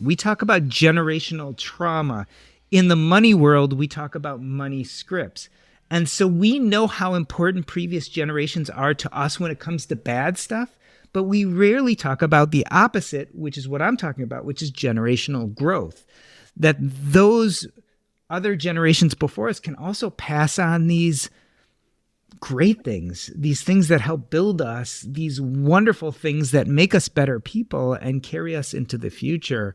We talk about generational trauma. In the money world, we talk about money scripts. And so we know how important previous generations are to us when it comes to bad stuff, but we rarely talk about the opposite, which is what I'm talking about, which is generational growth. That those other generations before us can also pass on these great things, these things that help build us, these wonderful things that make us better people and carry us into the future.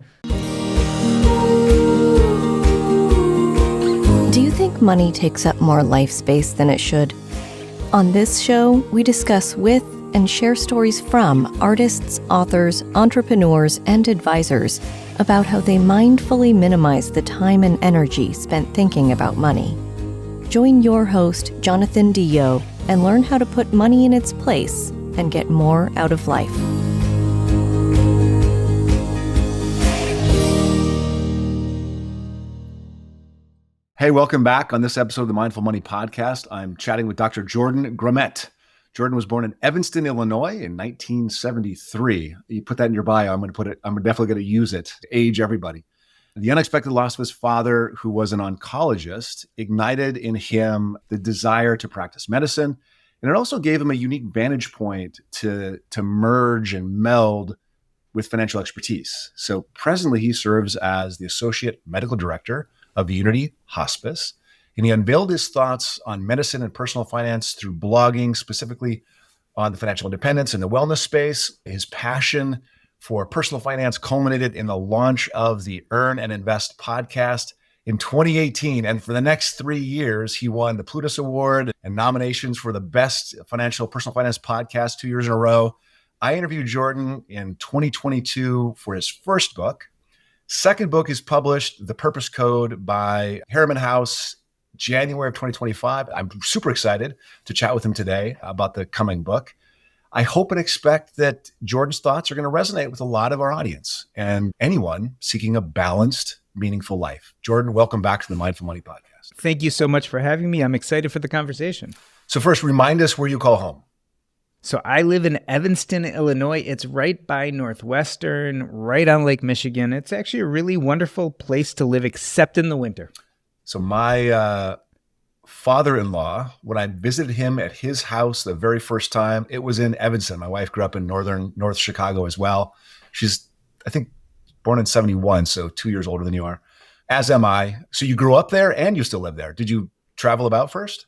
Do you think money takes up more life space than it should? On this show, we discuss with and share stories from artists, authors, entrepreneurs, and advisors about how they mindfully minimize the time and energy spent thinking about money. Join your host, Jonathan Dio, and learn how to put money in its place and get more out of life. Hey, welcome back. On this episode of the Mindful Money Podcast, I'm chatting with Dr. Jordan Grumet. Jordan was born in Evanston, Illinois in 1973. You put that in your bio. I'm definitely going to use it to age everybody. The unexpected loss of his father, who was an oncologist, ignited in him the desire to practice medicine. And it also gave him a unique vantage point to merge and meld with financial expertise. So presently, he serves as the Associate Medical Director of Unity Hospice. And he unveiled his thoughts on medicine and personal finance through blogging, specifically on the financial independence and the wellness space. His passion for personal finance culminated in the launch of the Earn and Invest podcast in 2018. And for the next 3 years, he won the Plutus Award and nominations for the best personal finance podcast 2 years in a row. I interviewed Jordan in 2022 for his first book. Second book is published, The Purpose Code by Harriman House, January of 2025. I'm super excited to chat with him today about the coming book. I hope and expect that Jordan's thoughts are going to resonate with a lot of our audience and anyone seeking a balanced, meaningful life. Jordan, welcome back to the Mindful Money Podcast. Thank you so much for having me. I'm excited for the conversation. So first, remind us where you call home. So I live in Evanston, Illinois. It's right by Northwestern, right on Lake Michigan. It's actually a really wonderful place to live, except in the winter. So my father-in-law, when I visited him at his house the very first time, it was in Evanston. My wife grew up in North Chicago as well. She's, I think, born in 71, so 2 years older than you are, as am I. So you grew up there and you still live there. Did you travel about first?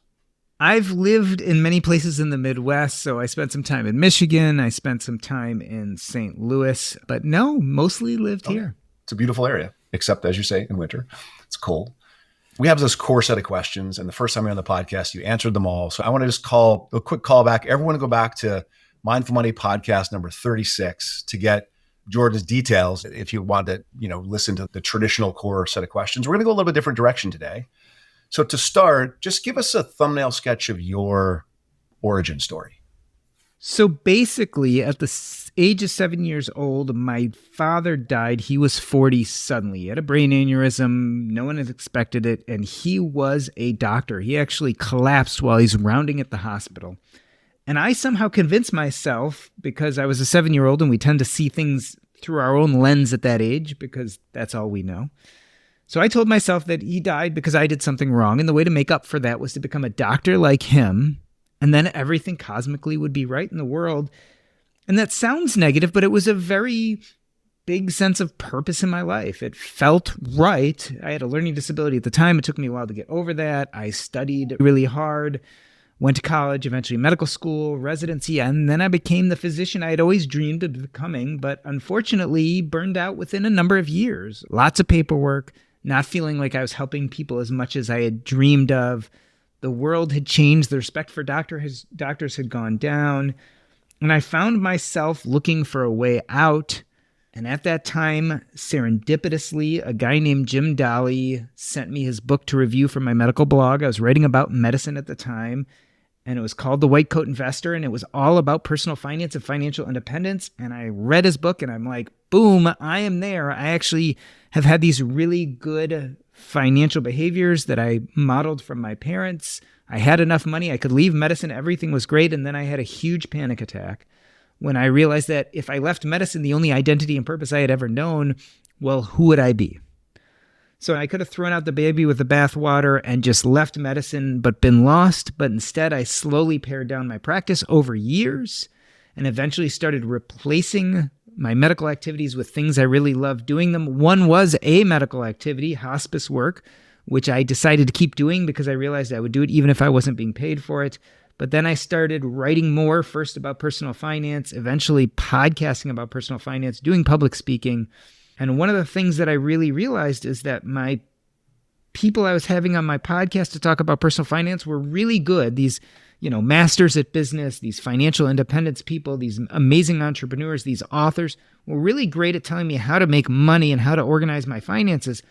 I've lived in many places in the Midwest, so I spent some time in Michigan. I spent some time in St. Louis, but no, mostly lived here. It's a beautiful area, except, as you say, in winter. It's cold. We have this core set of questions, and the first time you're on the podcast, you answered them all. So I want to just call a quick call back. Everyone go back to Mindful Money Podcast number 36 to get Jordan's details if you want to, listen to the traditional core set of questions. We're going to go a little bit different direction today. So to start, just give us a thumbnail sketch of your origin story. So basically, at the age of 7 years old, my father died. He was 40 suddenly. He had a brain aneurysm. No one had expected it. And he was a doctor. He actually collapsed while he's rounding at the hospital. And I somehow convinced myself, because I was a 7-year-old and we tend to see things through our own lens at that age, because that's all we know. So I told myself that he died because I did something wrong. And the way to make up for that was to become a doctor like him. And then everything cosmically would be right in the world. And that sounds negative, but it was a very big sense of purpose in my life. It felt right. I had a learning disability at the time. It took me a while to get over that. I studied really hard, went to college, eventually medical school, residency, and then I became the physician I had always dreamed of becoming, but unfortunately burned out within a number of years. Lots of paperwork, not feeling like I was helping people as much as I had dreamed of. The world had changed. The respect for doctors had gone down. And I found myself looking for a way out. And at that time, serendipitously, a guy named Jim Dolly sent me his book to review for my medical blog. I was writing about medicine at the time. And it was called The White Coat Investor. And it was all about personal finance and financial independence. And I read his book and I'm like, boom, I am there. I actually have had these really good financial behaviors that I modeled from my parents. I had enough money. I could leave medicine. Everything was great. And then I had a huge panic attack when I realized that if I left medicine, the only identity and purpose I had ever known well, who would I be? So I could have thrown out the baby with the bathwater and just left medicine, but been lost. But instead, I slowly pared down my practice over years and eventually started replacing my medical activities with things I really loved doing them. One was a medical activity, hospice work, which I decided to keep doing because I realized I would do it even if I wasn't being paid for it. But then I started writing more, first about personal finance, eventually podcasting about personal finance, doing public speaking. And one of the things that I really realized is that my people I was having on my podcast to talk about personal finance were really good. These, masters at business, these financial independence people, these amazing entrepreneurs, these authors were really great at telling me how to make money and how to organize my finances.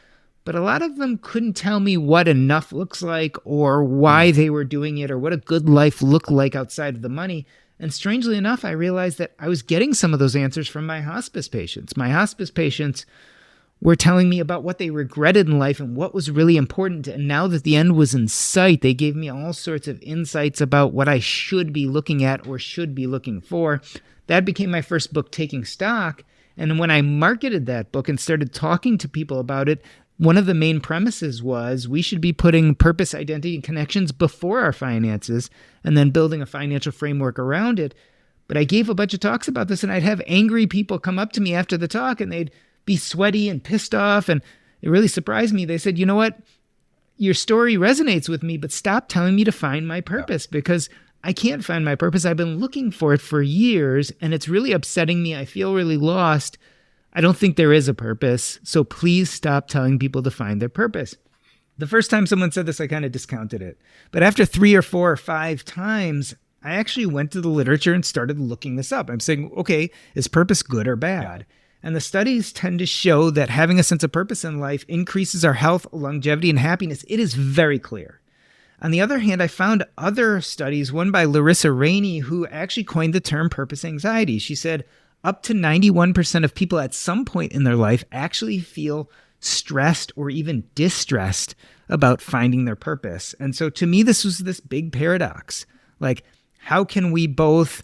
But a lot of them couldn't tell me what enough looks like or why they were doing it or what a good life looked like outside of the money. And strangely enough, I realized that I was getting some of those answers from my hospice patients. My hospice patients were telling me about what they regretted in life and what was really important. And now that the end was in sight, they gave me all sorts of insights about what I should be looking at or should be looking for. That became my first book, Taking Stock. And when I marketed that book and started talking to people about it, one of the main premises was we should be putting purpose, identity, and connections before our finances and then building a financial framework around it. But I gave a bunch of talks about this, and I'd have angry people come up to me after the talk, and they'd be sweaty and pissed off. And it really surprised me. They said, you know what? Your story resonates with me, but stop telling me to find my purpose because I can't find my purpose. I've been looking for it for years, and it's really upsetting me. I feel really lost. I don't think there is a purpose, so please stop telling people to find their purpose. The first time someone said this, I kind of discounted it. But after 3 or 4 or 5 times, I actually went to the literature and started looking this up. I'm saying, okay, is purpose good or bad? And the studies tend to show that having a sense of purpose in life increases our health, longevity, and happiness. It is very clear. On the other hand, I found other studies, one by Larissa Rainey, who actually coined the term purpose anxiety. She said, up to 91% of people at some point in their life actually feel stressed or even distressed about finding their purpose. And so to me, this was this big paradox. Like, how can we both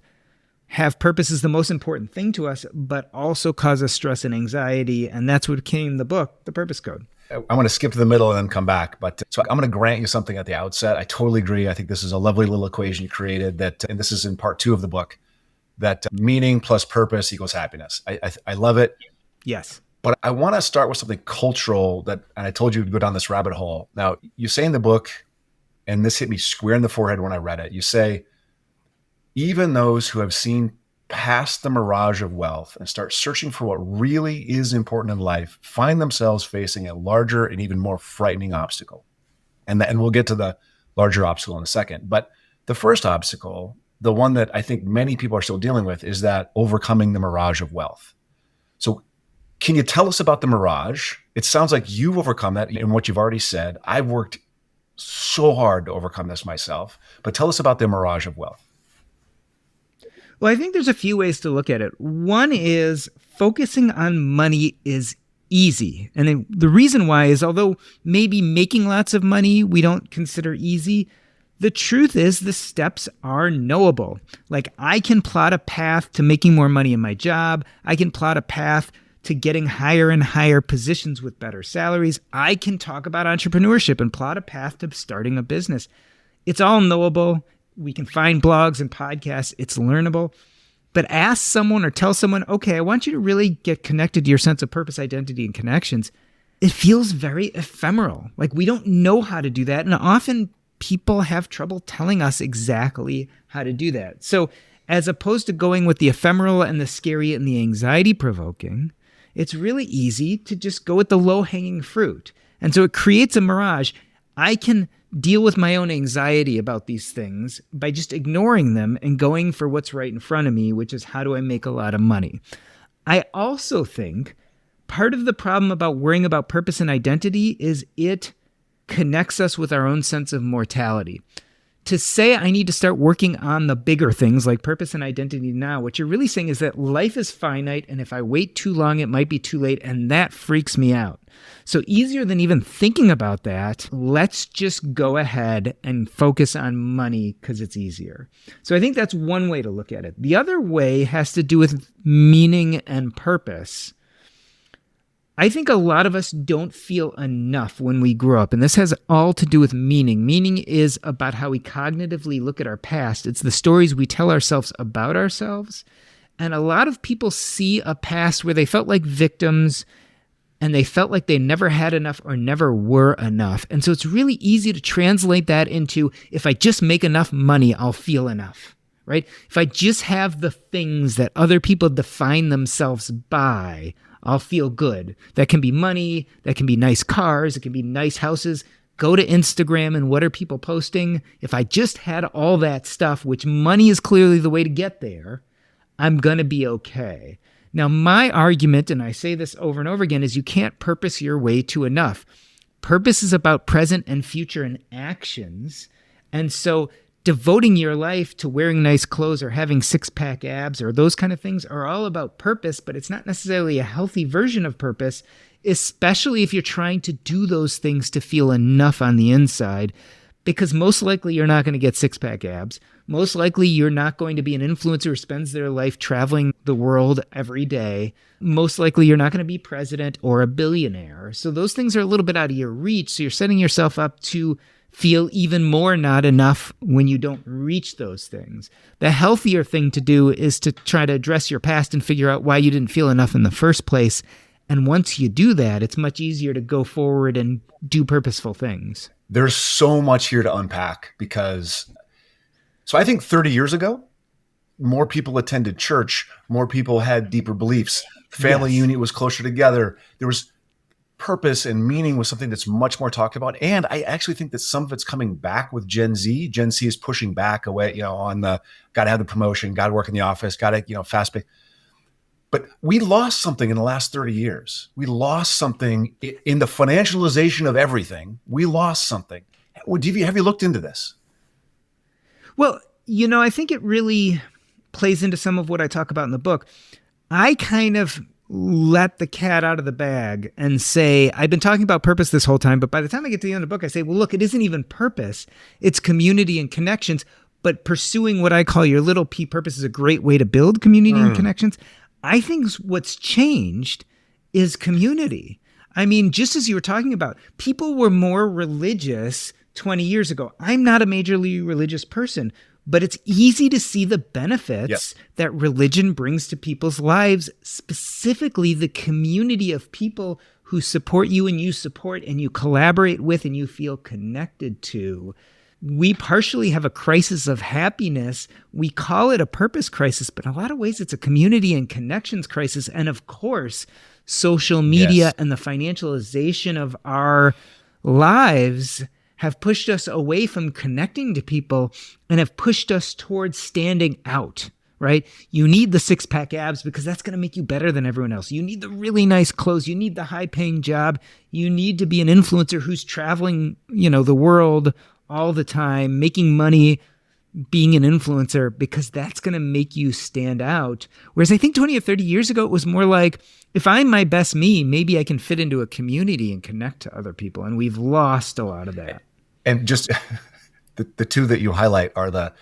have purpose as the most important thing to us, but also cause us stress and anxiety? And that's what came the book, The Purpose Code. I want to skip to the middle and then come back. But so I'm going to grant you something at the outset. I totally agree. I think this is a lovely little equation you created that, and this is in part 2 of the book, that meaning plus purpose equals happiness. I love it. Yes. But I want to start with something cultural and I told you to go down this rabbit hole. Now, you say in the book, and this hit me square in the forehead when I read it, you say, even those who have seen past the mirage of wealth and start searching for what really is important in life find themselves facing a larger and even more frightening obstacle. And we'll get to the larger obstacle in a second. But the first obstacle, the one that I think many people are still dealing with, is that overcoming the mirage of wealth. So can you tell us about the mirage? It sounds like you've overcome that in what you've already said. I've worked so hard to overcome this myself, but tell us about the mirage of wealth. Well, I think there's a few ways to look at it. One is focusing on money is easy. And the reason why is, although maybe making lots of money we don't consider easy, the truth is the steps are knowable. Like, I can plot a path to making more money in my job. I can plot a path to getting higher and higher positions with better salaries. I can talk about entrepreneurship and plot a path to starting a business. It's all knowable. We can find blogs and podcasts. It's learnable. But ask someone or tell someone, okay, I want you to really get connected to your sense of purpose, identity, and connections. It feels very ephemeral. Like, we don't know how to do that. And often people have trouble telling us exactly how to do that. So as opposed to going with the ephemeral and the scary and the anxiety provoking, it's really easy to just go with the low-hanging fruit. And so it creates a mirage. I can deal with my own anxiety about these things by just ignoring them and going for what's right in front of me, which is, how do I make a lot of money? I also think part of the problem about worrying about purpose and identity is it connects us with our own sense of mortality. To say I need to start working on the bigger things like purpose and identity now, what you're really saying is that life is finite, and if I wait too long, it might be too late, and that freaks me out. So easier than even thinking about that, let's just go ahead and focus on money because it's easier. So I think that's one way to look at it. The other way has to do with meaning and purpose. I think a lot of us don't feel enough when we grow up, and this has all to do with meaning. Meaning is about how we cognitively look at our past. It's the stories we tell ourselves about ourselves. And a lot of people see a past where they felt like victims and they felt like they never had enough or never were enough. And so it's really easy to translate that into, if I just make enough money, I'll feel enough, right? If I just have the things that other people define themselves by, I'll feel good. That can be money, that can be nice cars, it can be nice houses. Go to Instagram and what are people posting? If I just had all that stuff, which money is clearly the way to get there, I'm going to be okay. Now, my argument, and I say this over and over again, is you can't purpose your way to enough. Purpose is about present and future and actions. And so devoting your life to wearing nice clothes or having six-pack abs or those kind of things are all about purpose, but it's not necessarily a healthy version of purpose, especially if you're trying to do those things to feel enough on the inside, because most likely you're not going to get six-pack abs. Most likely you're not going to be an influencer who spends their life traveling the world every day. Most likely you're not going to be president or a billionaire. So those things are a little bit out of your reach. So you're setting yourself up to feel even more not enough when you don't reach those things. The healthier thing to do is to try to address your past and figure out why you didn't feel enough in the first place. And once you do that, it's much easier to go forward and do purposeful things. There's so much here to unpack so I think 30 years ago, more people attended church, more people had deeper beliefs. Family unit was closer together. There was purpose and meaning was something that's much more talked about. And I actually think that some of it's coming back with Gen Z. Gen Z is pushing back away, on the got to have the promotion, got to work in the office, got to, fast pay. But we lost something in the last 30 years. We lost something in the financialization of everything. We lost something. Have you looked into this? Well, I think it really plays into some of what I talk about in the book. I kind of let the cat out of the bag and say, I've been talking about purpose this whole time, but by the time I get to the end of the book, I say, well, look, it isn't even purpose. It's community and connections, but pursuing what I call your little P purpose is a great way to build community and connections. I think what's changed is community. I mean, just as you were talking about, people were more religious 20 years ago. I'm not a majorly religious person, but it's easy to see the benefits that religion brings to people's lives, specifically the community of people who support you and you support and you collaborate with and you feel connected to. We partially have a crisis of happiness. We call it a purpose crisis, but in a lot of ways it's a community and connections crisis. And of course, social media and the financialization of our lives have pushed us away from connecting to people and have pushed us towards standing out, right? You need the six-pack abs because that's going to make you better than everyone else. You need the really nice clothes. You need the high-paying job. You need to be an influencer who's traveling, the world all the time, making money, being an influencer, because that's going to make you stand out. Whereas I think 20 or 30 years ago, it was more like, if I'm my best me, maybe I can fit into a community and connect to other people. And we've lost a lot of that. And just the two that you highlight are the,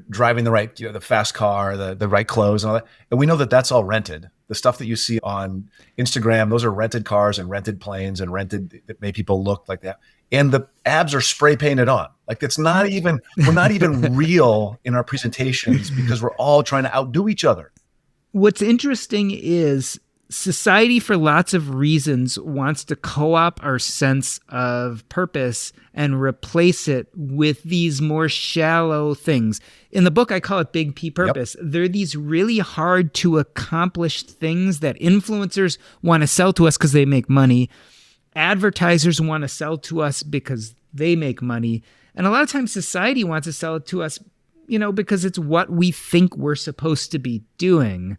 driving the right, the fast car, the right clothes and all that. And we know that that's all rented. The stuff that you see on Instagram, those are rented cars and rented planes and rented that make people look like that. And the abs are spray painted on. Like we're not even real in our presentations because we're all trying to outdo each other. What's interesting is society, for lots of reasons, wants to co-opt our sense of purpose and replace it with these more shallow things. In the book, I call it Big P purpose. Yep. They're these really hard to accomplish things that influencers want to sell to us because they make money. Advertisers want to sell to us because they make money. And a lot of times society wants to sell it to us, because it's what we think we're supposed to be doing.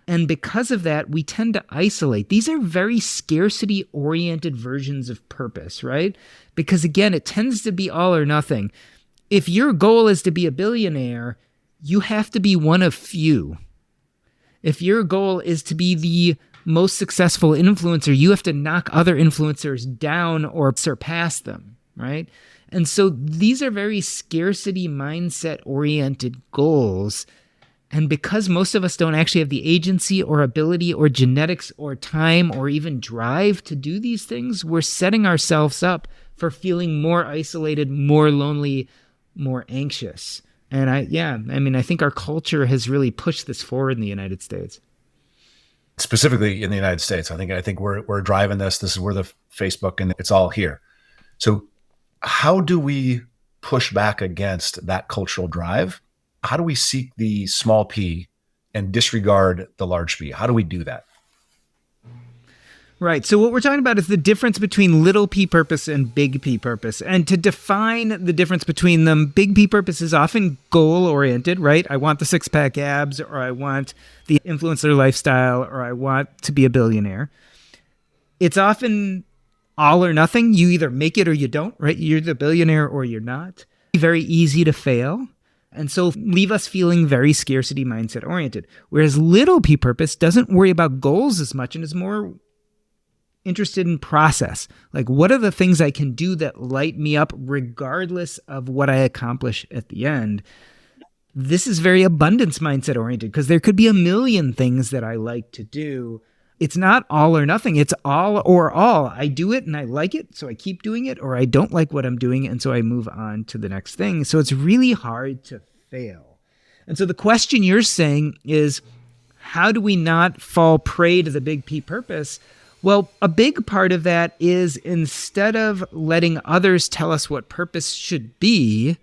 And because of that, we tend to isolate. These are very scarcity-oriented versions of purpose, right? Because again, it tends to be all or nothing. If your goal is to be a billionaire, you have to be one of few. If your goal is to be the most successful influencer, you have to knock other influencers down or surpass them, right? And so these are very scarcity mindset-oriented goals. And because most of us don't actually have the agency or ability or genetics or time or even drive to do these things, we're setting ourselves up for feeling more isolated, more lonely, more anxious. And I think our culture has really pushed this forward in the United States. Specifically in the United States, I think we're driving this. This is where the Facebook and it's all here. So how do we push back against that cultural drive? How do we seek the small p and disregard the large P? How do we do that? Right. So what we're talking about is the difference between little p purpose and big P purpose. And to define the difference between them, big P purpose is often goal oriented, right? I want the six-pack abs, or I want the influencer lifestyle, or I want to be a billionaire. It's often all or nothing. You either make it or you don't, right? You're the billionaire or you're not. Very easy to fail. And so leave us feeling very scarcity mindset oriented. Whereas little P purpose doesn't worry about goals as much and is more interested in process. Like, what are the things I can do that light me up regardless of what I accomplish at the end? This is very abundance mindset oriented because there could be a million things that I like to do. It's not all or nothing. It's all or all. I do it and I like it, so I keep doing it, or I don't like what I'm doing, and so I move on to the next thing. So it's really hard to fail. And so the question you're saying is, how do we not fall prey to the big P purpose? Well, a big part of that is, instead of letting others tell us what purpose should be,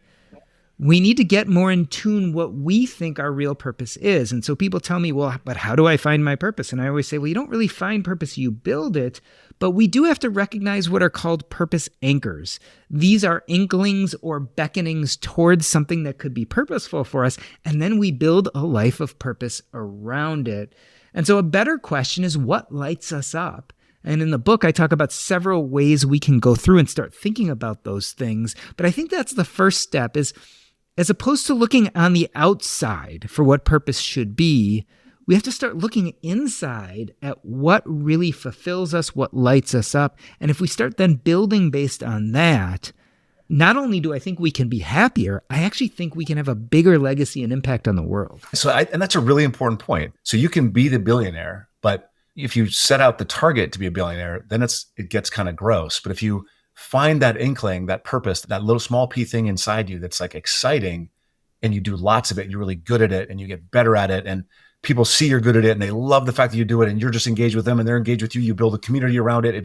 we need to get more in tune what we think our real purpose is. And so people tell me, well, but how do I find my purpose? And I always say, well, you don't really find purpose, you build it. But we do have to recognize what are called purpose anchors. These are inklings or beckonings towards something that could be purposeful for us. And then we build a life of purpose around it. And so a better question is, what lights us up? And in the book, I talk about several ways we can go through and start thinking about those things. But I think that's the first step, is as opposed to looking on the outside for what purpose should be, we have to start looking inside at what really fulfills us, what lights us up. And if we start then building based on that, not only do I think we can be happier, I actually think we can have a bigger legacy and impact on the world. And that's a really important point. So you can be the billionaire, but if you set out the target to be a billionaire, then it gets kind of gross. But if you find that inkling, that purpose, that little small P thing inside you that's like exciting, and you do lots of it, you're really good at it, and you get better at it, and people see you're good at it, and they love the fact that you do it, and you're just engaged with them, and they're engaged with you. You build a community around it.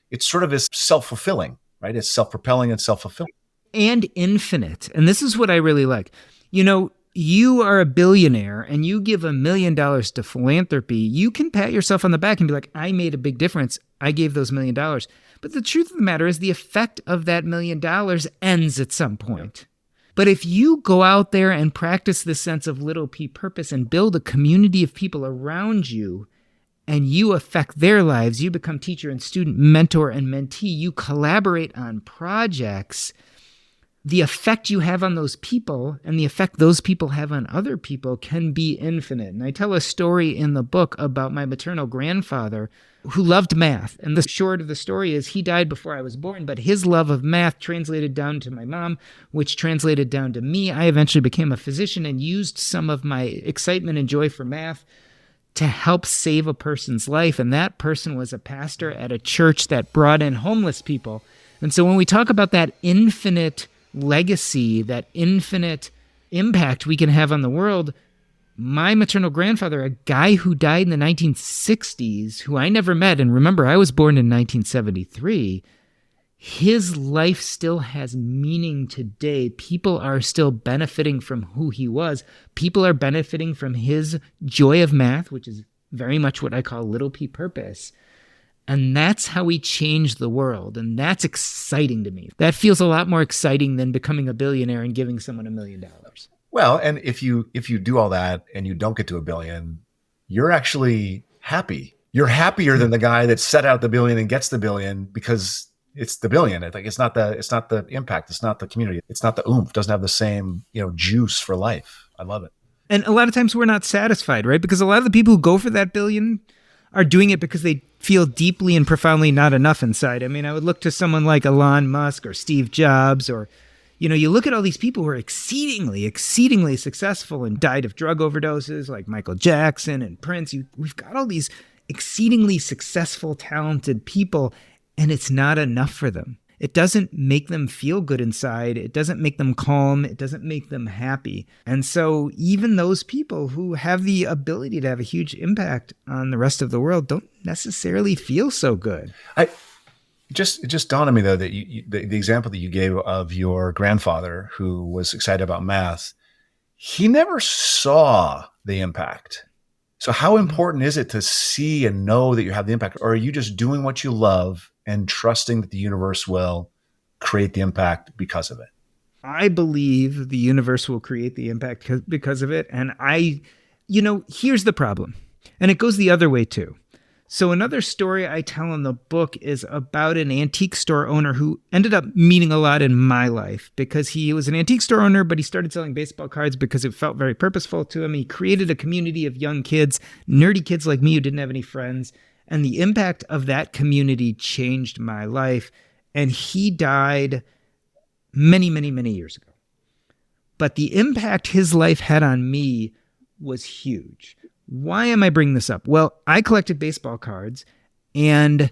It sort of is self-fulfilling. Right? It's self-propelling and self-fulfilling. And infinite. And this is what I really like. You are a billionaire and you give $1 million to philanthropy. You can pat yourself on the back and be like, I made a big difference. I gave those $1 million. But the truth of the matter is, the effect of that $1 million ends at some point. But if you go out there and practice this sense of little P purpose and build a community of people around you, and you affect their lives, you become teacher and student, mentor and mentee, you collaborate on projects, the effect you have on those people and the effect those people have on other people can be infinite. And I tell a story in the book about my maternal grandfather who loved math. And the short of the story is, he died before I was born, but his love of math translated down to my mom, which translated down to me. I eventually became a physician and used some of my excitement and joy for math to help save a person's life. And that person was a pastor at a church that brought in homeless people. And so when we talk about that infinite legacy, that infinite impact we can have on the world, my maternal grandfather, a guy who died in the 1960s, who I never met, and remember, I was born in 1973, his life still has meaning today. People are still benefiting from who he was. People are benefiting from his joy of math, which is very much what I call little P purpose. And that's how we change the world. And that's exciting to me. That feels a lot more exciting than becoming a billionaire and giving someone $1 million. Well, and if you do all that and you don't get to $1 billion, you're actually happy. You're happier than the guy that set out the $1 billion and gets the $1 billion, because it's the $1 billion. It's not the impact. It's not the community. It's not the oomph. It doesn't have the same, juice for life. I love it. And a lot of times we're not satisfied, right? Because a lot of the people who go for that $1 billion are doing it because they feel deeply and profoundly not enough inside. I mean, I would look to someone like Elon Musk or Steve Jobs or, You look at all these people who are exceedingly successful and died of drug overdoses, like Michael Jackson and Prince. We've got all these exceedingly successful, talented people, and it's not enough for them. It doesn't make them feel good inside. It doesn't make them calm. It doesn't make them happy. And so even those people who have the ability to have a huge impact on the rest of the world don't necessarily feel so good. It just dawned on me, though, that the example that you gave of your grandfather who was excited about math, he never saw the impact. So how important is it to see and know that you have the impact? Or are you just doing what you love and trusting that the universe will create the impact because of it? I believe the universe will create the impact because of it. And here's the problem. And it goes the other way too. So another story I tell in the book is about an antique store owner who ended up meaning a lot in my life because he was an antique store owner, but he started selling baseball cards because it felt very purposeful to him. He created a community of young kids, nerdy kids like me who didn't have any friends. And the impact of that community changed my life. And he died many, many, many years ago. But the impact his life had on me was huge. Why am I bringing this up? Well, I collected baseball cards and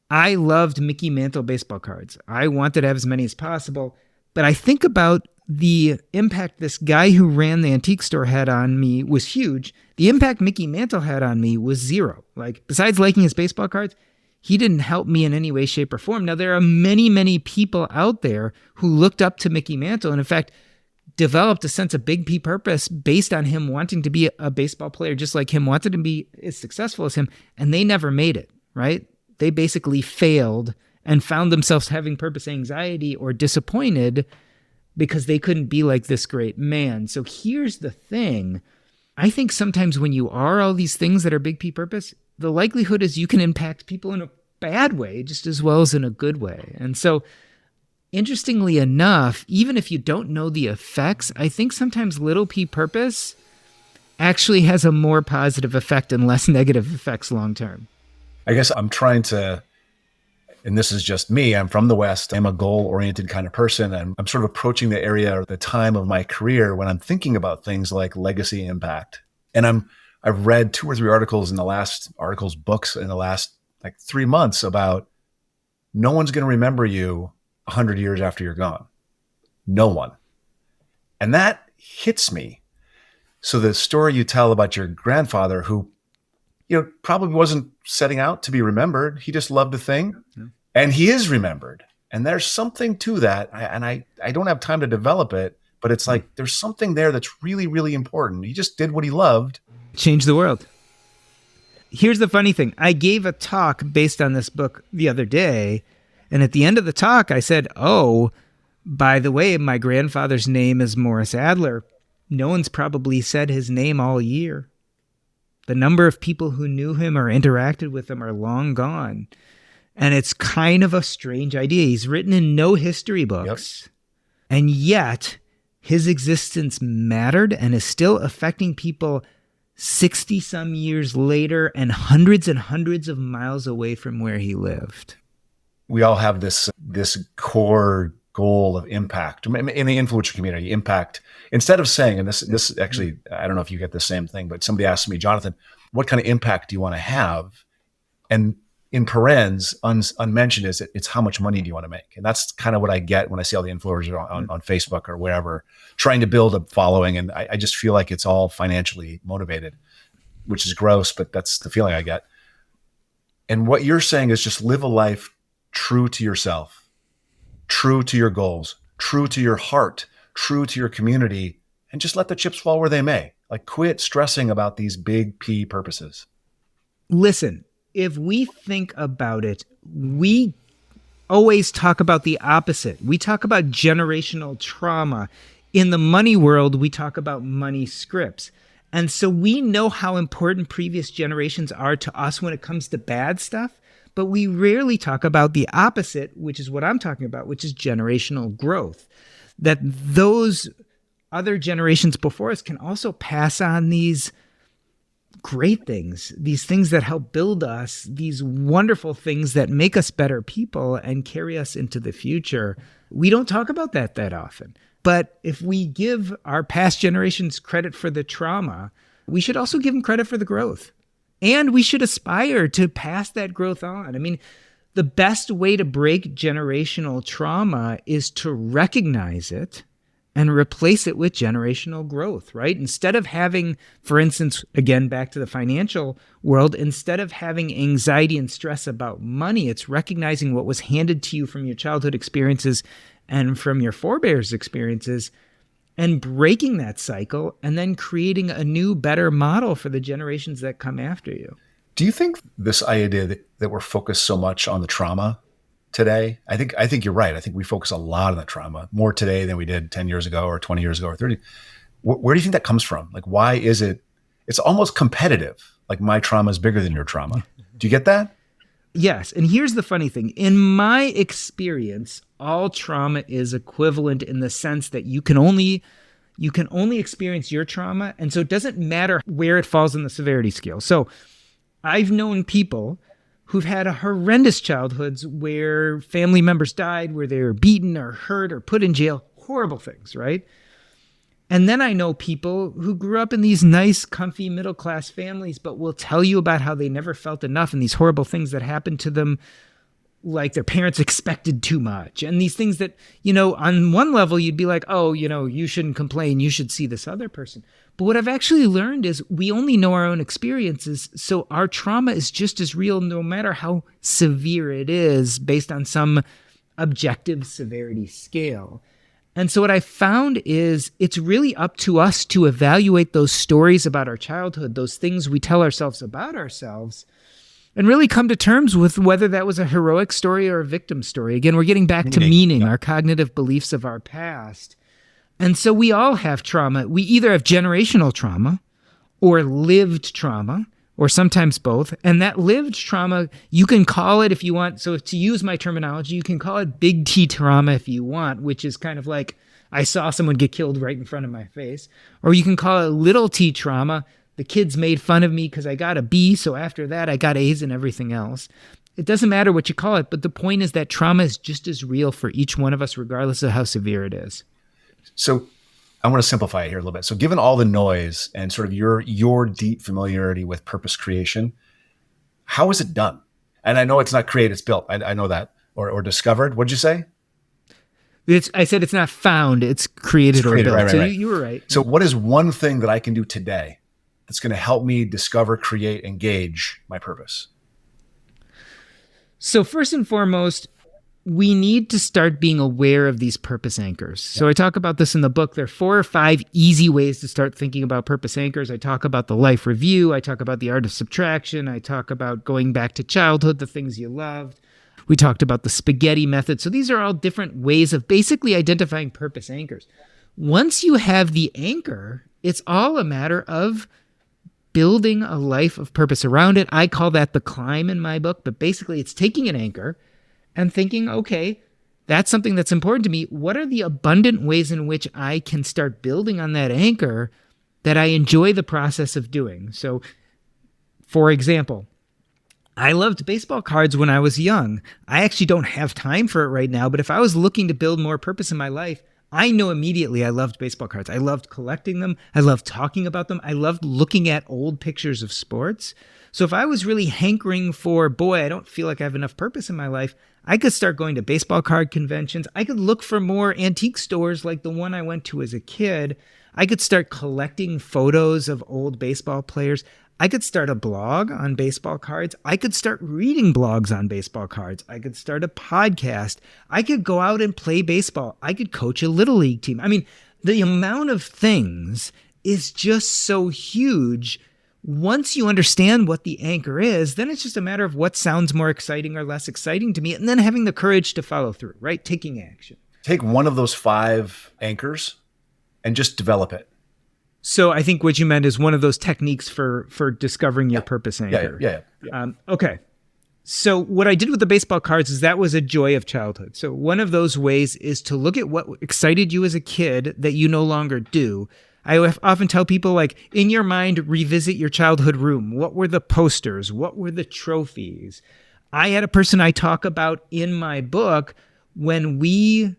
I loved Mickey Mantle baseball cards. I wanted to have as many as possible. But I think about the impact this guy who ran the antique store had on me was huge. The impact Mickey Mantle had on me was zero. Like, besides liking his baseball cards, he didn't help me in any way, shape, or form. Now, there are many, many people out there who looked up to Mickey Mantle and, in fact, developed a sense of big P purpose based on him wanting to be a baseball player just like him, wanted to be as successful as him, and they never made it, right? They basically failed and found themselves having purpose anxiety or disappointed because they couldn't be like this great man. So here's the thing. I think sometimes when you are all these things that are big P purpose, the likelihood is you can impact people in a bad way just as well as in a good way. And so interestingly enough, even if you don't know the effects, I think sometimes little P purpose actually has a more positive effect and less negative effects long term. I guess I'm trying to, and this is just me, I'm from the West. I'm a goal-oriented kind of person. And I'm sort of approaching the area or the time of my career when I'm thinking about things like legacy impact. And I've read 2 or 3 books in the last like 3 months about no one's going to remember you 100 years after you're gone. No one. And that hits me. So the story you tell about your grandfather who, probably wasn't setting out to be remembered. He just loved the thing and he is remembered. And there's something to that. I don't have time to develop it, but it's like, there's something there that's really, really important. He just did what he loved. Changed the world. Here's the funny thing. I gave a talk based on this book the other day. And at the end of the talk, I said, oh, by the way, my grandfather's name is Morris Adler. No one's probably said his name all year. The number of people who knew him or interacted with him are long gone. And it's kind of a strange idea. He's written in no history books. Yep. And yet his existence mattered and is still affecting people 60 some years later and hundreds of miles away from where he lived. We all have this core goal of impact in the influencer community. Impact, instead of saying, and this actually, I don't know if you get the same thing, but somebody asked me, Jonathan, what kind of impact do you want to have? And in parens, unmentioned is it's how much money do you want to make? And that's kind of what I get when I see all the influencers on Facebook or wherever trying to build a following. And I just feel like it's all financially motivated, which is gross, but that's the feeling I get. And what you're saying is just live a life true to yourself, true to your goals, true to your heart, true to your community, and just let the chips fall where they may. Like, quit stressing about these big P purposes. Listen, if we think about it, we always talk about the opposite. We talk about generational trauma. In the money world, we talk about money scripts. And so we know how important previous generations are to us when it comes to bad stuff. But we rarely talk about the opposite, which is what I'm talking about, which is generational growth. That those other generations before us can also pass on these great things, these things that help build us, these wonderful things that make us better people and carry us into the future. We don't talk about that often. But if we give our past generations credit for the trauma, we should also give them credit for the growth. And we should aspire to pass that growth on. I mean, the best way to break generational trauma is to recognize it and replace it with generational growth, right? Instead of having, for instance, again, back to the financial world, instead of having anxiety and stress about money, it's recognizing what was handed to you from your childhood experiences and from your forebears' experiences and breaking that cycle and then creating a new, better model for the generations that come after you. Do you think this idea that we're focused so much on the trauma today, I think you're right. I think we focus a lot on the trauma more today than we did 10 years ago or 20 years ago or 30. Where do you think that comes from? Like, why is it? It's almost competitive. Like, my trauma is bigger than your trauma. Do you get that? Yes. And here's the funny thing. In my experience, all trauma is equivalent in the sense that you can only experience your trauma. And so it doesn't matter where it falls on the severity scale. So I've known people who've had horrendous childhoods where family members died, where they were beaten or hurt or put in jail, horrible things, right? And then I know people who grew up in these nice, comfy, middle-class families, but will tell you about how they never felt enough and these horrible things that happened to them, like their parents expected too much. And these things that, on one level, you'd be like, oh, you shouldn't complain. You should see this other person. But what I've actually learned is we only know our own experiences. So our trauma is just as real, no matter how severe it is, based on some objective severity scale. And so what I found is it's really up to us to evaluate those stories about our childhood, those things we tell ourselves about ourselves, and really come to terms with whether that was a heroic story or a victim story. Again, we're getting back to meaning, our cognitive beliefs of our past. And so we all have trauma. We either have generational trauma or lived trauma, or sometimes both. And that lived trauma, you can call it if you want. So to use my terminology, you can call it big T trauma if you want, which is kind of like I saw someone get killed right in front of my face. Or you can call it little T trauma. The kids made fun of me because I got a B, so after that I got A's and everything else. It doesn't matter what you call it, but the point is that trauma is just as real for each one of us, regardless of how severe it is. So I want to simplify it here a little bit. So given all the noise and sort of your deep familiarity with purpose creation, how is it done? And I know it's not created, it's built. I know that. Or discovered. What'd you say? I said it's not found, it's created or built. Right. So you were right. So what is one thing that I can do today that's going to help me discover, create, engage my purpose? So first and foremost, we need to start being aware of these purpose anchors. So I talk about this in the book. There are 4 or 5 easy ways to start thinking about purpose anchors. I talk about the life review. I talk about the art of subtraction. I talk about going back to childhood, the things you loved. We talked about the spaghetti method. So these are all different ways of basically identifying purpose anchors. Once you have the anchor, it's all a matter of building a life of purpose around it. I call that the climb in my book, but basically it's taking an anchor and thinking, okay, that's something that's important to me. What are the abundant ways in which I can start building on that anchor that I enjoy the process of doing? So, for example, I loved baseball cards when I was young. I actually don't have time for it right now, but if I was looking to build more purpose in my life, I know immediately I loved baseball cards. I loved collecting them. I loved talking about them. I loved looking at old pictures of sports. So if I was really hankering for, boy, I don't feel like I have enough purpose in my life, I could start going to baseball card conventions. I could look for more antique stores like the one I went to as a kid. I could start collecting photos of old baseball players. I could start a blog on baseball cards. I could start reading blogs on baseball cards. I could start a podcast. I could go out and play baseball. I could coach a little league team. I mean, the amount of things is just so huge. Once you understand what the anchor is, then it's just a matter of what sounds more exciting or less exciting to me, and then having the courage to follow through, right? Taking action. Take one of those 5 anchors and just develop it. So I think what you meant is one of those techniques for discovering your purpose anchor. Yeah. Okay. So what I did with the baseball cards is that was a joy of childhood. So one of those ways is to look at what excited you as a kid that you no longer do. I often tell people, like, in your mind, revisit your childhood room. What were the posters? What were the trophies? I had a person I talk about in my book when we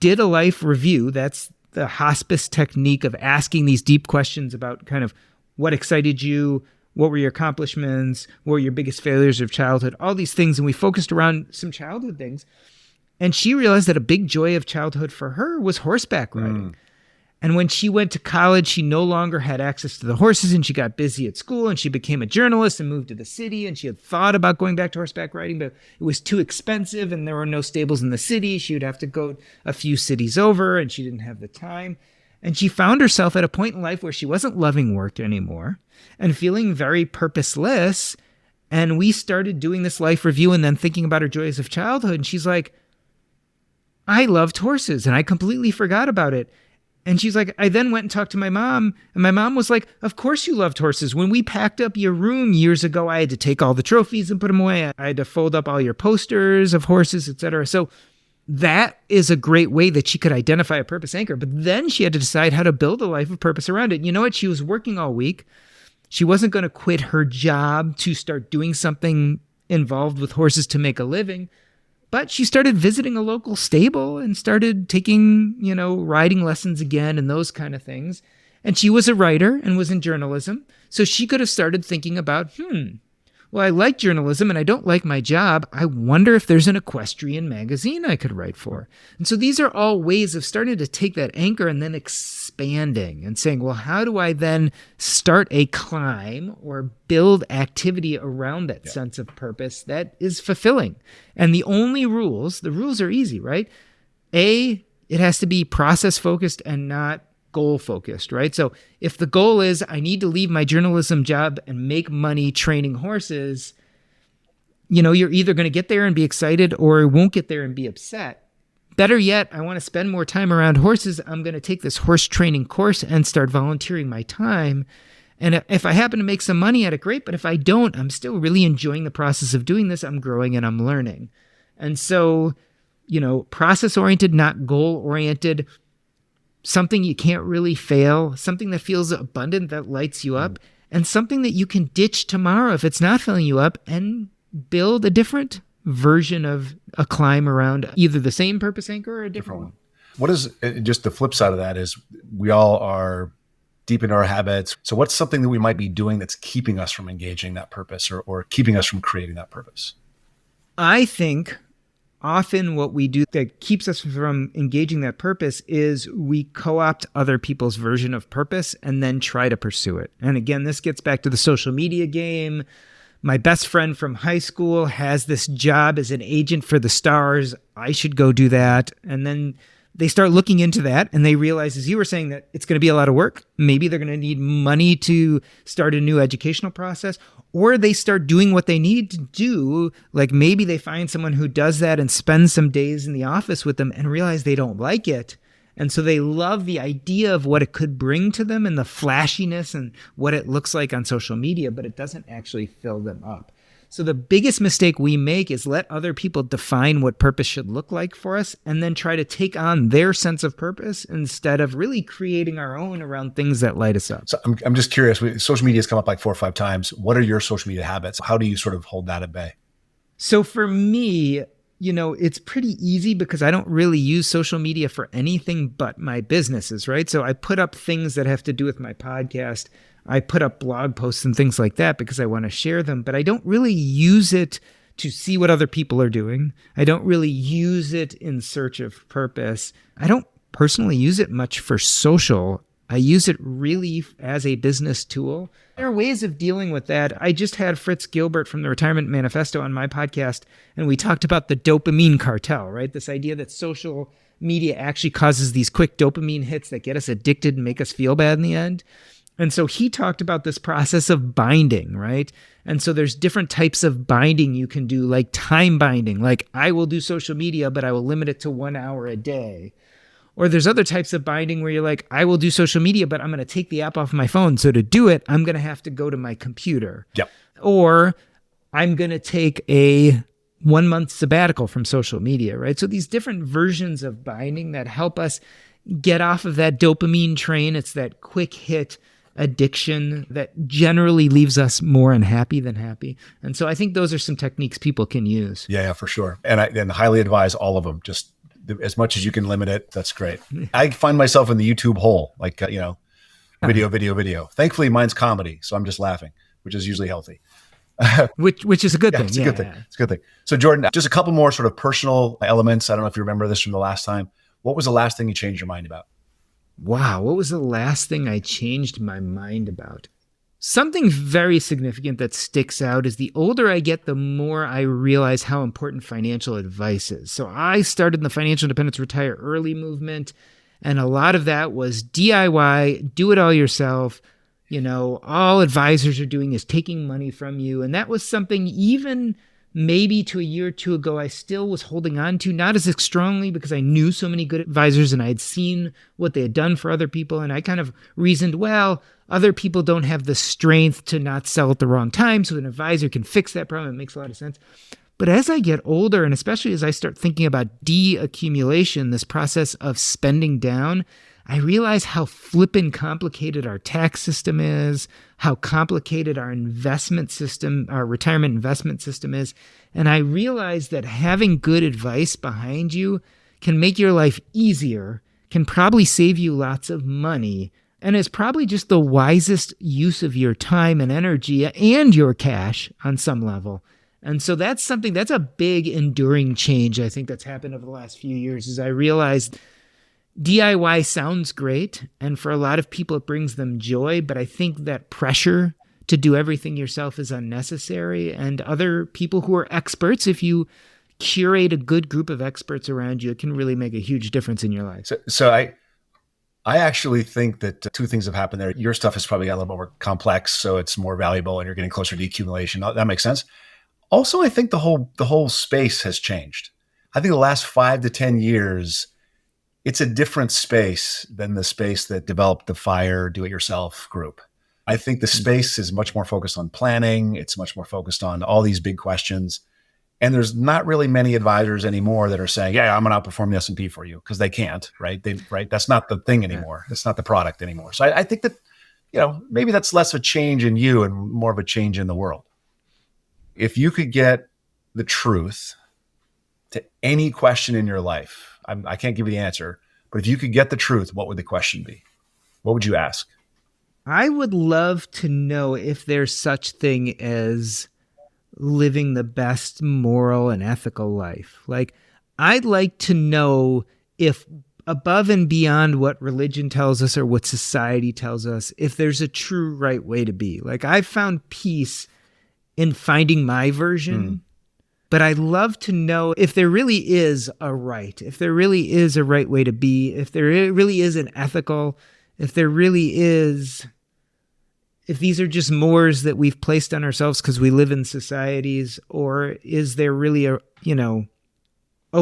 did a life review. That's the hospice technique of asking these deep questions about kind of what excited you, what were your accomplishments, what were your biggest failures of childhood, all these things. And we focused around some childhood things. And she realized that a big joy of childhood for her was horseback riding. And when she went to college, she no longer had access to the horses, and she got busy at school, and she became a journalist and moved to the city. And she had thought about going back to horseback riding, but it was too expensive and there were no stables in the city. She would have to go a few cities over, and she didn't have the time. And she found herself at a point in life where she wasn't loving work anymore and feeling very purposeless. And we started doing this life review and then thinking about her joys of childhood. And she's like, I loved horses and I completely forgot about it. And she's like, I then went and talked to my mom, and my mom was like, of course you loved horses. When we packed up your room years ago, I had to take all the trophies and put them away. I had to fold up all your posters of horses, etc. So that is a great way that she could identify a purpose anchor. But then she had to decide how to build a life of purpose around it. You know what? She was working all week. She wasn't going to quit her job to start doing something involved with horses to make a living. But she started visiting a local stable and started taking, riding lessons again and those kind of things. And she was a writer and was in journalism. So she could have started thinking about, well, I like journalism and I don't like my job. I wonder if there's an equestrian magazine I could write for. And so these are all ways of starting to take that anchor and then expanding and saying, well, how do I then start a climb or build activity around that sense of purpose that is fulfilling? And the rules are easy, right? A, it has to be process focused and not goal focused, right? So if the goal is I need to leave my journalism job and make money training horses, you're either going to get there and be excited or won't get there and be upset. Better yet, I want to spend more time around horses. I'm going to take this horse training course and start volunteering my time. And if I happen to make some money at it, great. But if I don't, I'm still really enjoying the process of doing this. I'm growing and I'm learning. And so, process oriented, not goal oriented. Something you can't really fail, something that feels abundant, that lights you up, and something that you can ditch tomorrow if it's not filling you up and build a different version of a climb around either the same purpose anchor or a different one. What is just the flip side of that is we all are deep into our habits. So what's something that we might be doing that's keeping us from engaging that purpose or keeping us from creating that purpose? I think often what we do that keeps us from engaging that purpose is we co-opt other people's version of purpose and then try to pursue it. And again, this gets back to the social media game. My best friend from high school has this job as an agent for the stars. I should go do that. And then they start looking into that and they realize, as you were saying, that it's going to be a lot of work. Maybe they're going to need money to start a new educational process, or they start doing what they need to do. Like maybe they find someone who does that and spends some days in the office with them and realize they don't like it. And so they love the idea of what it could bring to them and the flashiness and what it looks like on social media, but it doesn't actually fill them up. So the biggest mistake we make is let other people define what purpose should look like for us and then try to take on their sense of purpose instead of really creating our own around things that light us up. So I'm just curious, social media has come up like 4 or 5 times. What are your social media habits? How do you sort of hold that at bay? So for me, it's pretty easy because I don't really use social media for anything but my businesses, right? So I put up things that have to do with my podcast. I put up blog posts and things like that because I want to share them, but I don't really use it to see what other people are doing. I don't really use it in search of purpose. I don't personally use it much for social. I use it really as a business tool. There are ways of dealing with that. I just had Fritz Gilbert from the Retirement Manifesto on my podcast, and we talked about the dopamine cartel, right? This idea that social media actually causes these quick dopamine hits that get us addicted and make us feel bad in the end. And so he talked about this process of binding, right? And so there's different types of binding you can do, like time binding, like I will do social media, but I will limit it to 1 hour a day. Or there's other types of binding where you're like, I will do social media, but I'm going to take the app off my phone. So to do it, I'm going to have to go to my computer. Yep. Or I'm going to take a 1 month sabbatical from social media, right? So these different versions of binding that help us get off of that dopamine train. It's that quick hit addiction that generally leaves us more unhappy than happy. And so I think those are some techniques people can use. Yeah, for sure. And I highly advise all of them. Just as much as you can limit it, that's great. I find myself in the YouTube hole, like, video. Thankfully, mine's comedy, so I'm just laughing, which is usually healthy. Which is a good thing. It's a good thing. It's a good thing. So Jordan, just a couple more sort of personal elements. I don't know if you remember this from the last time. What was the last thing you changed your mind about? Wow, what was the last thing I changed my mind about? Something very significant that sticks out is the older I get, the more I realize how important financial advice is. So I started in the Financial Independence Retire Early movement, and a lot of that was DIY, do it all yourself. All advisors are doing is taking money from you. And that was something even maybe to a year or two ago, I still was holding on to, not as strongly because I knew so many good advisors and I had seen what they had done for other people. And I kind of reasoned, well, other people don't have the strength to not sell at the wrong time, so an advisor can fix that problem. It makes a lot of sense. But as I get older, and especially as I start thinking about de-accumulation, this process of spending down, I realize how flippin' complicated our tax system is, how complicated our investment system, our retirement investment system is. And I realize that having good advice behind you can make your life easier, can probably save you lots of money, and is probably just the wisest use of your time and energy and your cash on some level. And so that's a big enduring change I think that's happened over the last few years, is I realized DIY sounds great, and for a lot of people it brings them joy, but I think that pressure to do everything yourself is unnecessary, and other people who are experts, if you curate a good group of experts around you, it can really make a huge difference in your life. So I actually think that two things have happened there. Your stuff has probably got a little more complex, so it's more valuable and you're getting closer to accumulation. That makes sense. Also, I think the whole space has changed. I think the last 5 to 10 years, it's a different space than the space that developed the FIRE do-it-yourself group. I think the space is much more focused on planning. It's much more focused on all these big questions. And there's not really many advisors anymore that are saying, yeah, I'm going to outperform the S&P for you, because they can't, right? That's not the thing anymore. That's not the product anymore. So I think that, maybe that's less of a change in you and more of a change in the world. If you could get the truth to any question in your life, I can't give you the answer, but if you could get the truth, what would the question be? What would you ask? I would love to know if there's such thing as living the best moral and ethical life. Like, I'd like to know if above and beyond what religion tells us or what society tells us, if there's a true right way to be. Like, I've found peace in finding my version, but I'd love to know if there really is a right, if there really is a right way to be, if there really is an ethical, if there really is, if these are just mores that we've placed on ourselves because we live in societies, or is there really a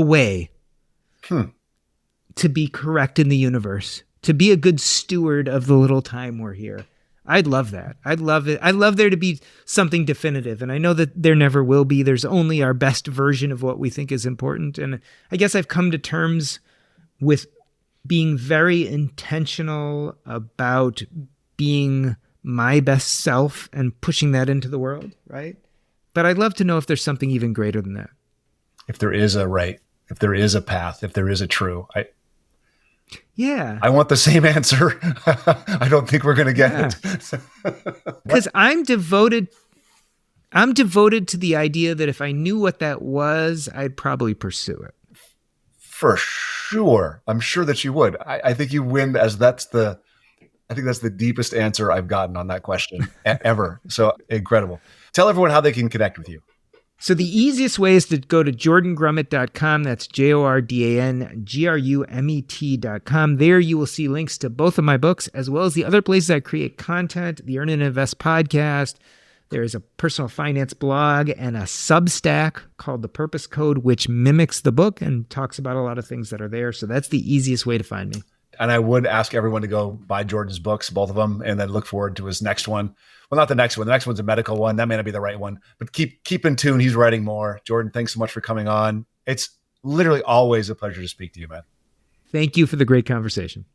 way to be correct in the universe, to be a good steward of the little time we're here? I'd love that. I'd love it. I'd love there to be something definitive. And I know that there never will be. There's only our best version of what we think is important. And I guess I've come to terms with being very intentional about being my best self and pushing that into the world, right? But I'd love to know if there's something even greater than that. If there is a right, if there is a path, if there is a true, Yeah. I want the same answer. I don't think we're going to get it. Because I'm devoted to the idea that if I knew what that was, I'd probably pursue it. For sure. I'm sure that you would. I think you win, I think that's the deepest answer I've gotten on that question ever. So incredible. Tell everyone how they can connect with you. So the easiest way is to go to jordangrumet.com. That's JORDANGRUMET.com. There you will see links to both of my books, as well as the other places I create content, the Earn and Invest podcast. There is a personal finance blog and a Substack called The Purpose Code, which mimics the book and talks about a lot of things that are there. So that's the easiest way to find me. And I would ask everyone to go buy Jordan's books, both of them, and then look forward to his next one. Well, not the next one. The next one's a medical one. That may not be the right one, but keep in tune. He's writing more. Jordan, thanks so much for coming on. It's literally always a pleasure to speak to you, man. Thank you for the great conversation.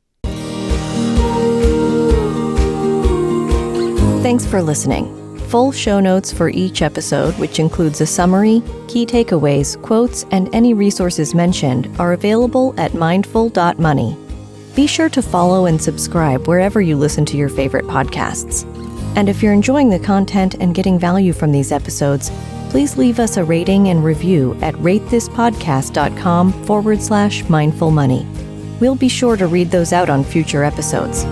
Thanks for listening. Full show notes for each episode, which includes a summary, key takeaways, quotes, and any resources mentioned, are available at mindful.money. Be sure to follow and subscribe wherever you listen to your favorite podcasts. And if you're enjoying the content and getting value from these episodes, please leave us a rating and review at ratethispodcast.com/mindfulmoney. We'll be sure to read those out on future episodes.